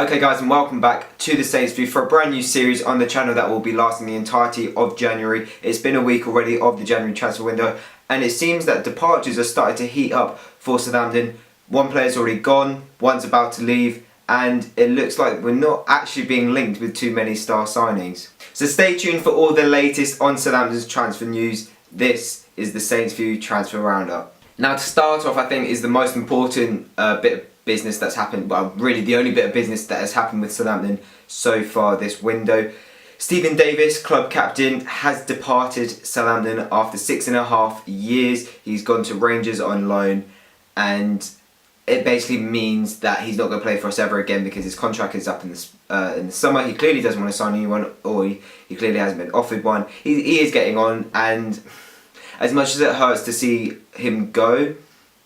Okay guys, and welcome back to the Saints View for a brand new series on the channel that will be lasting the entirety of January. It's been a week already of the January transfer window and it seems that departures are starting to heat up for Southampton. One player's already gone, one's about to leave, and it looks like we're not actually being linked with too many star signings. So stay tuned for all the latest on Southampton's transfer news. This is the Saints View Transfer Roundup. Now to start off, I think is the most important bit of business that's happened, well really the only bit of business that has happened with Southampton so far this window. Stephen Davis, club captain, has departed Southampton after 6.5 years. He's gone to Rangers on loan, and it basically means that he's not going to play for us ever again because his contract is up in the summer. He clearly doesn't want to sign a new one, or he clearly hasn't been offered one. He is getting on, and as much as it hurts to see him go,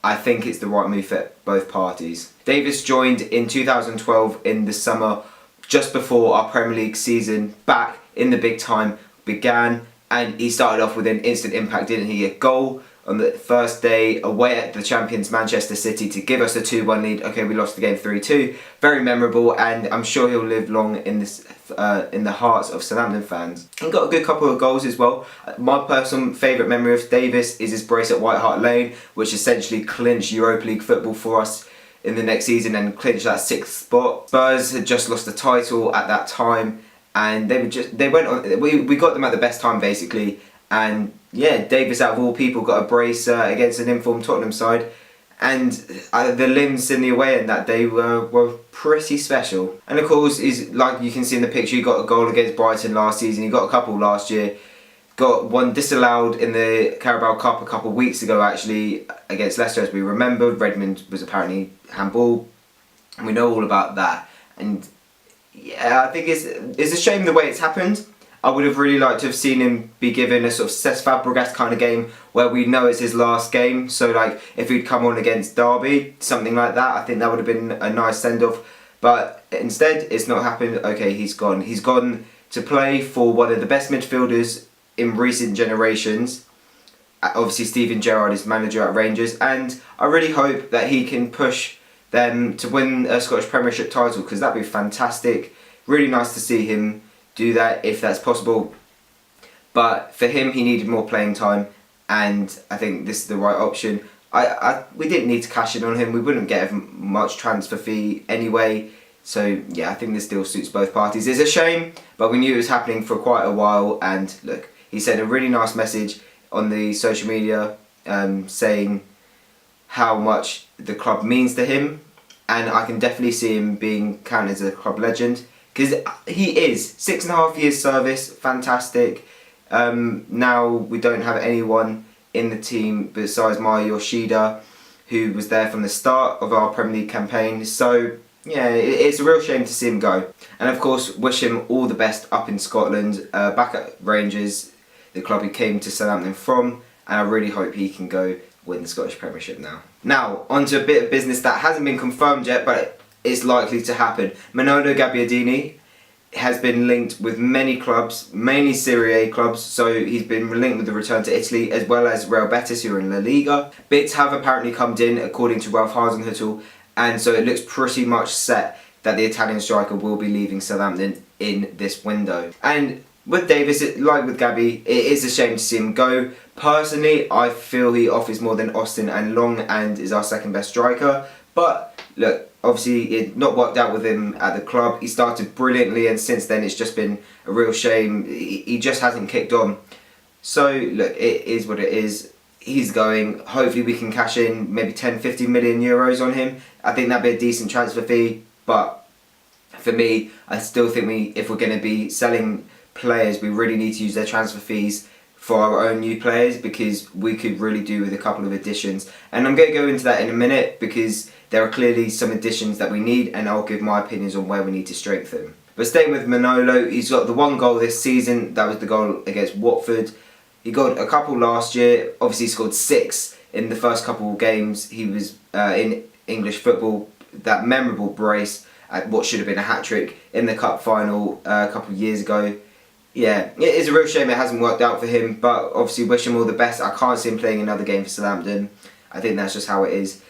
I think it's the right move for both parties. Davis joined in 2012 in the summer, just before our Premier League season back in the big time began, and he started off with an instant impact, didn't he? A goal on the first day away at the champions Manchester City to give us a 2-1 lead. Okay, we lost the game 3-2. Very memorable, and I'm sure he'll live long in this in the hearts of Southampton fans. He got a good couple of goals as well. My personal favourite memory of Davis is his brace at White Hart Lane, which essentially clinched Europa League football for us in the next season and clinched that 6th spot. Spurs had just lost the title at that time, and they went on. We got them at the best time basically, and yeah, Davis out of all people got a brace against an informed Tottenham side, and the limbs in the away end that day were pretty special. And of course, is like you can see in the picture, he got a goal against Brighton last season. He got a couple last year. Got one disallowed in the Carabao Cup a couple of weeks ago actually against Leicester, as we remember. Redmond was apparently handball. We know all about that, and yeah, I think it's a shame the way it's happened. I would have really liked to have seen him be given a sort of Cesc Fabregas kind of game where we know it's his last game. So like if he'd come on against Derby, something like that, I think that would have been a nice send-off. But instead, it's not happened. Okay, he's gone. He's gone to play for one of the best midfielders in recent generations. Obviously, Steven Gerrard is manager at Rangers, and I really hope that he can push them to win a Scottish Premiership title, because that'd be fantastic. Really nice to see him do that if that's possible, but for him he needed more playing time, and I think this is the right option. We didn't need to cash in on him. We wouldn't get much transfer fee anyway, so yeah, I think this deal suits both parties. It's a shame, but we knew it was happening for quite a while, and look, he sent a really nice message on the social media saying how much the club means to him, and I can definitely see him being counted as a club legend. Because he is 6.5 years service, fantastic. Now we don't have anyone in the team besides Maya Yoshida, who was there from the start of our Premier League campaign. So yeah, it's a real shame to see him go. And of course, wish him all the best up in Scotland, back at Rangers, the club he came to Southampton from. And I really hope he can go win the Scottish Premiership now. Now, onto a bit of business that hasn't been confirmed yet, but is likely to happen. Manolo Gabbiadini has been linked with many clubs, mainly Serie A clubs, so he's been linked with the return to Italy, as well as Real Betis, who are in La Liga. Bits have apparently come in, according to Ralph Hasenhüttl, and so it looks pretty much set that the Italian striker will be leaving Southampton in this window. And with Davis, like with Gabby, it is a shame to see him go. Personally, I feel he offers more than Austin and Long, and is our second best striker, but look, obviously it not worked out with him at the club. He started brilliantly, and since then it's just been a real shame. He just hasn't kicked on. So look, it is what it is. He's going. Hopefully we can cash in maybe 10-15 million euros on him. I think that'd be a decent transfer fee, but for me, I still think if we're going to be selling players, we really need to use their transfer fees for our own new players, because we could really do with a couple of additions. And I'm going to go into that in a minute, because there are clearly some additions that we need, and I'll give my opinions on where we need to strengthen. But staying with Manolo, he's got the one goal this season. That was the goal against Watford. He got a couple last year. Obviously he scored 6 in the first couple of games he was in English football. That memorable brace at what should have been a hat-trick in the cup final a couple of years ago. Yeah, it is a real shame it hasn't worked out for him, but obviously wish him all the best. I can't see him playing another game for Southampton. I think that's just how it is.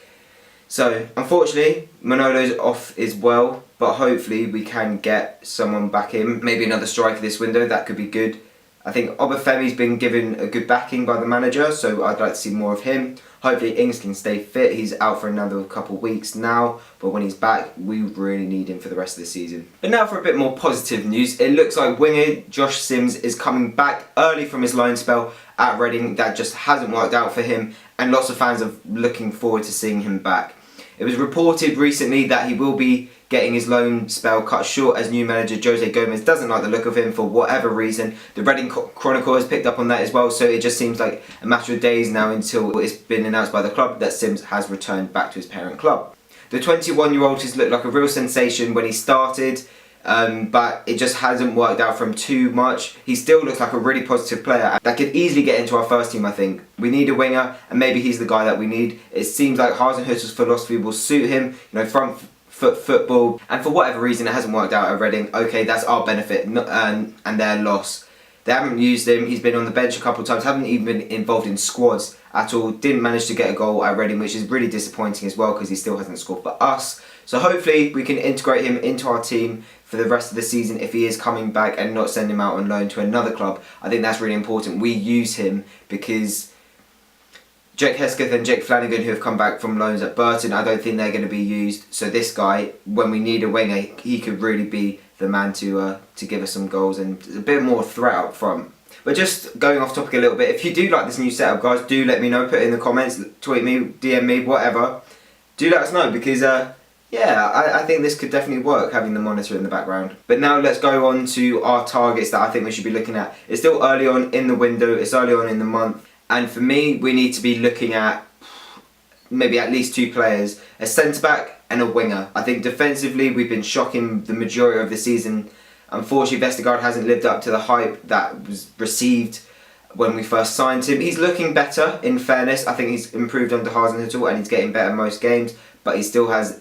So, unfortunately, Manolo's off as well. but hopefully we can get someone back in. Maybe another striker this window, that could be good. I think Obafemi's been given a good backing by the manager, so I'd like to see more of him. Hopefully Ings can stay fit. He's out for another couple of weeks now, but when he's back, we really need him for the rest of the season. But now for a bit more positive news. It looks like winger Josh Sims is coming back early from his loan spell at Reading. That just hasn't worked out for him, and lots of fans are looking forward to seeing him back. It was reported recently that he will be getting his loan spell cut short as new manager Jose Gomez doesn't like the look of him for whatever reason. The Reading Chronicle has picked up on that as well, so it just seems like a matter of days now until it's been announced by the club that Sims has returned back to his parent club. The 21-year-old has looked like a real sensation when he started, but it just hasn't worked out for him too much. He still looks like a really positive player that could easily get into our first team, I think. We need a winger, and maybe he's the guy that we need. It seems like Hasenhüttl's philosophy will suit him, front foot football, and for whatever reason it hasn't worked out at Reading. Okay, that's our benefit and their loss. They haven't used him, he's been on the bench a couple of times, haven't even been involved in squads at all, didn't manage to get a goal at Reading, which is really disappointing as well because he still hasn't scored for us. So hopefully we can integrate him into our team for the rest of the season if he is coming back and not send him out on loan to another club. I think that's really important. We use him because Jake Hesketh and Jake Flanagan, who have come back from loans at Burton, I don't think they're going to be used. So this guy, when we need a winger, he could really be the man to give us some goals and a bit more threat up front. But just going off topic a little bit, if you do like this new setup, guys, do let me know. Put it in the comments, tweet me, DM me, whatever. Do let us know because I think this could definitely work, having the monitor in the background. But now let's go on to our targets that I think we should be looking at. It's still early on in the window, it's early on in the month. And for me, we need to be looking at maybe at least 2 players, a centre-back and a winger. I think defensively, we've been shocking the majority of the season. Unfortunately, Vestergaard hasn't lived up to the hype that was received when we first signed him. He's looking better, in fairness. I think he's improved under Hasenhüttl and he's getting better most games, but he still has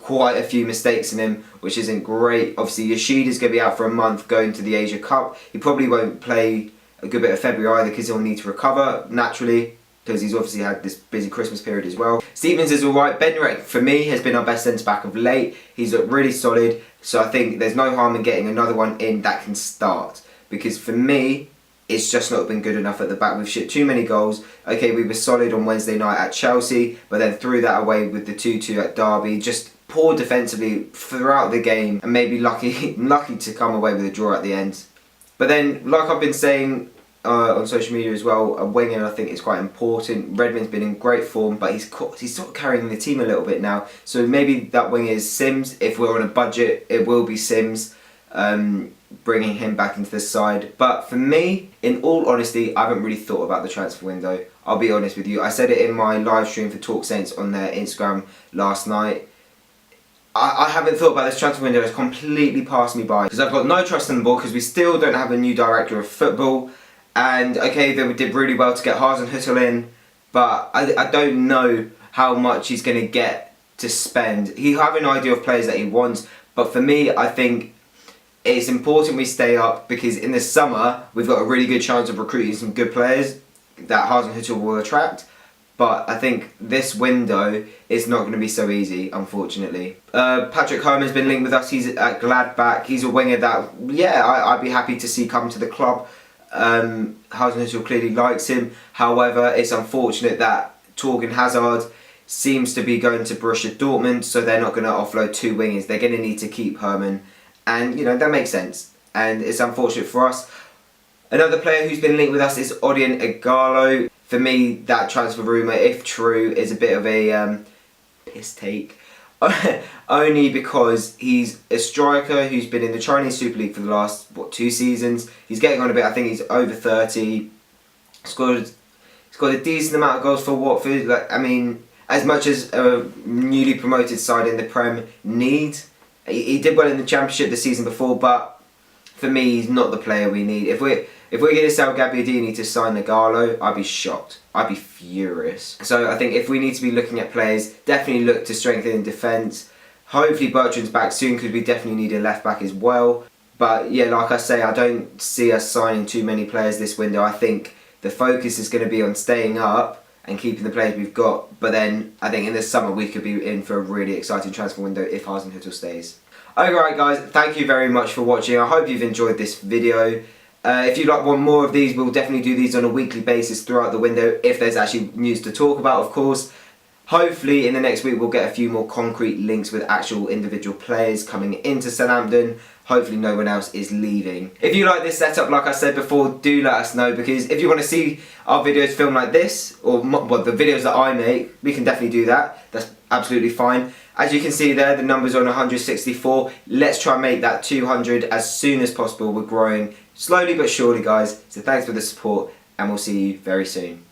quite a few mistakes in him, which isn't great. Obviously, Yoshida's going to be out for a month going to the Asia Cup. He probably won't play a good bit of February either because he'll need to recover naturally because he's obviously had this busy Christmas period as well. Stevens is alright. Bednarek for me has been our best centre back of late. He's looked really solid, so I think there's no harm in getting another one in that can start because for me it's just not been good enough at the back. We've shipped too many goals. Okay, we were solid on Wednesday night at Chelsea, but then threw that away with the 2-2 at Derby. Just poor defensively throughout the game and maybe lucky to come away with a draw at the end. But then, like I've been saying on social media as well, a winger I think is quite important. Redmond's been in great form, but he's sort of carrying the team a little bit now. So maybe that winger is Sims. If we're on a budget, it will be Sims, bringing him back into the side. But for me, in all honesty, I haven't really thought about the transfer window. I'll be honest with you. I said it in my live stream for Talk Saints on their Instagram last night. I haven't thought about this transfer window. It's completely passed me by because I've got no trust in the ball because we still don't have a new director of football. And okay, they did really well to get Hasenhüttl in, but I don't know how much he's going to get to spend. He'll have an idea of players that he wants, but for me, I think it's important we stay up because in the summer we've got a really good chance of recruiting some good players that Hasenhüttl will attract. But I think this window is not going to be so easy, unfortunately. Patrick Herman's been linked with us. He's at Gladbach. He's a winger that, I'd be happy to see come to the club. Hasenhüttl clearly likes him. However, it's unfortunate that Torgan Hazard seems to be going to Borussia Dortmund, so they're not going to offload 2 wingers. They're going to need to keep Herman. And, that makes sense. And it's unfortunate for us. Another player who's been linked with us is Odion Ighalo. For me, that transfer rumour, if true, is a bit of a piss take. Only because he's a striker who's been in the Chinese Super League for the last, 2 seasons. He's getting on a bit. I think he's over 30. He's got a decent amount of goals for Watford. As much as a newly promoted side in the Prem need. He did well in the Championship the season before, but for me, he's not the player we need. If we're going to sell Gabbiadini to sign Ighalo, I'd be shocked. I'd be furious. So I think if we need to be looking at players, definitely look to strengthen in defence. Hopefully Bertrand's back soon because we definitely need a left back as well. But yeah, like I say, I don't see us signing too many players this window. I think the focus is going to be on staying up and keeping the players we've got. But then I think in the summer we could be in for a really exciting transfer window if Hasenhüttl stays. Alright guys, thank you very much for watching. I hope you've enjoyed this video. If you'd like one more of these, we'll definitely do these on a weekly basis throughout the window, if there's actually news to talk about, of course. Hopefully in the next week we'll get a few more concrete links with actual individual players coming into Southampton. Hopefully no one else is leaving. If you like this setup, like I said before, do let us know, because if you want to see our videos filmed like this, or the videos that I make, we can definitely do that. That's absolutely fine. As you can see there, the number's on 164. Let's try and make that 200 as soon as possible. We're growing slowly but surely, guys. So thanks for the support, and we'll see you very soon.